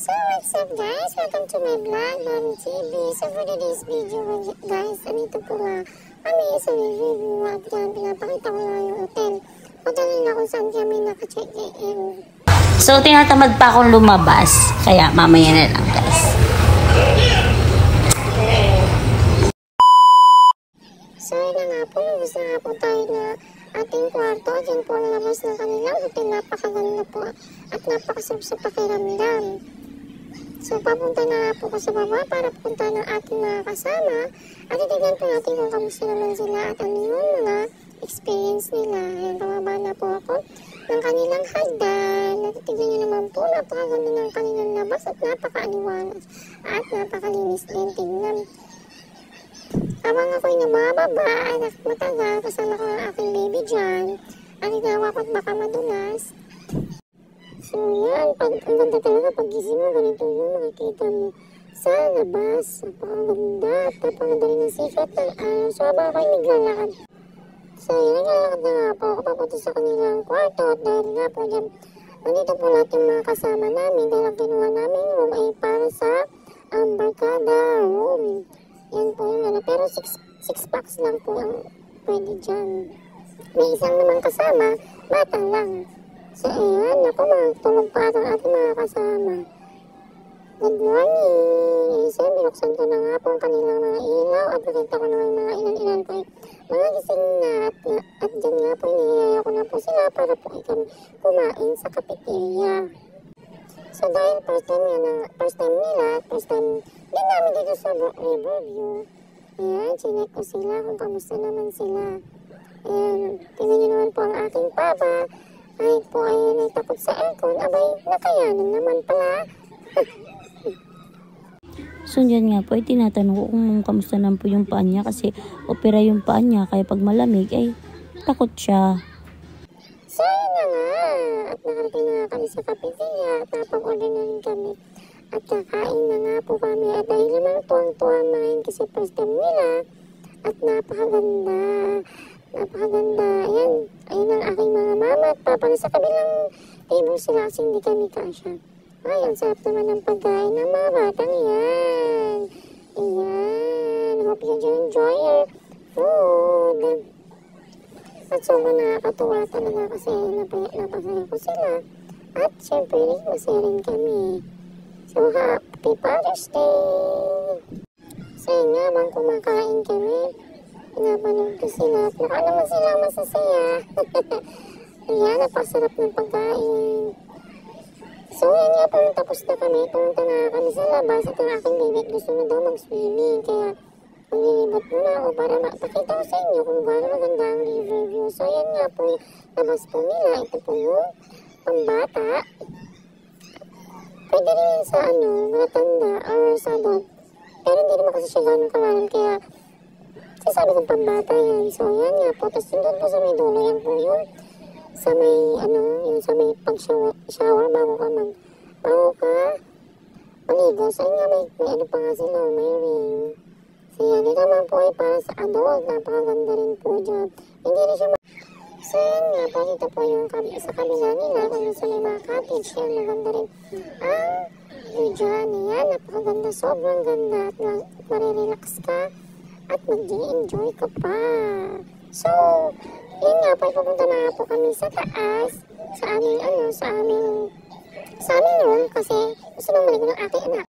So what's up guys? Welcome to my vlog, Mami TV. So for today's video guys, andito po nga kami sa review at yan, pinapakita ko nga yung hotel nila kung saan kami naka-check-in. So tinatamad pa akong lumabas, kaya mamaya na lang guys. So yun na nga po, lubos na nga po tayo na ating kwarto. Diyan po ang labas ng kanilang hotel. Napakaganda po at napakasarap sa pakiramdam. So papunta na po ko sa baba para punta ng ating mga kasama at titignan po natin kung kamusta naman sila at ano yung mga experience nila. Ayan, pababa na po ako ng kanilang hagdan. Natitignan nyo naman po, napakaganda ng kanilang labas at napakaaliwalas at napakalinis din tingnan. Habang ako'y namababa at matagal, kasama ko ang aking baby dyan at inawakot baka madulas. So yan, ang ganda talaga pag-gising mo, ganito yung makikita mo sa labas. Napakaganda at napakaganda rin ng sikat ng araw. So habang ako'y naglalakad. So yun, naglalakad na nga po ako papunta sa kanilang kwarto at dahil nga po dyan, nandito po lahat yung mga kasama namin dahil ang kinuha namin room ay para sa barkada room. Yan po yung ano, pero 6 packs lang po ang pwede dyan. May isang naman kasama, bata lang. So ayan, ako magtulog pa at ang ating mga kasama. Good morning! So binuksan ko na nga po ang kanilang mga ilaw at nakita ko na yung mga ilan-ilan po mga gising na at dyan nga po inihiyaya ko na po sila para po kami kumain sa cafeteria. So dahil first time nila, first time din namin dito sa Riverview. Ayan, chinek ko sila kung kamusta naman sila. Ayan, tingnan nyo naman po ang aking papa. Ay po ay takot sa aircon. Abay, nakayanan naman pala. So dyan nga po, tinatanong ko kung kamusta naman po yung paa niya kasi opera yung paa niya. Kaya pag malamig ay takot siya. So yun na nga. At nakarating na nga kami sa cafeteria at napag-order na rin kami. At kakain na nga po kami. At dahil naman tuwang-tuwa main kasi first time nila. At napakaganda. Napakaganda. Ayan. Ayan ang aking mga mama at papa. Sa kabilang table sila kasi hindi kami kasya. Ay, ang sarap naman ng pagkain ng mga batang yan. Ayan. Hope you enjoy your food. At sobrang nakakatuwa talaga kasi napasaya ko sila. At syempre, masaya rin kami. So, happy Father's Day! So, yun nga, bang kumakain kami. Pinapanood ko sila. Mukha naman sila masasaya. Ayan, napasarap ng pagkain. So, yun nga, tapos na kami. Pumunta na kami sa labas at ang aking baby gusto na daw mag-swimming. Kaya, maglilibot muna ako para makapakita ko sa inyo kung gaano maganda ang Riverview. So, yan nga po, labas po nila. Ito po yung pambata. Pwede rin sa matanda or sa adult. Pero hindi naman kasi siya gano'ng kawalan. Kaya, sasabi kong pambata yan. So, yan nga po. Tapos, doon po sa may dulo, yan po yung sa may, yung sa may pag-shower bago ka maligo. So, yun nga, may pa nga sila, may ring. So, yan, ito naman po ay para sa adult. Napakaganda rin po dyan. Hindi rin siya So, yan nga po, dito po yung sa kabila nila, kung nasa may mga cottage, yan, maganda rin ang view dyan. Yan, napakaganda, sobrang ganda at marirelax ka at mag-enjoy ka pa. So, yun nga po, pupunta na po kami sa taas, sa aming room, kasi gusto nang maligo ng aking anak.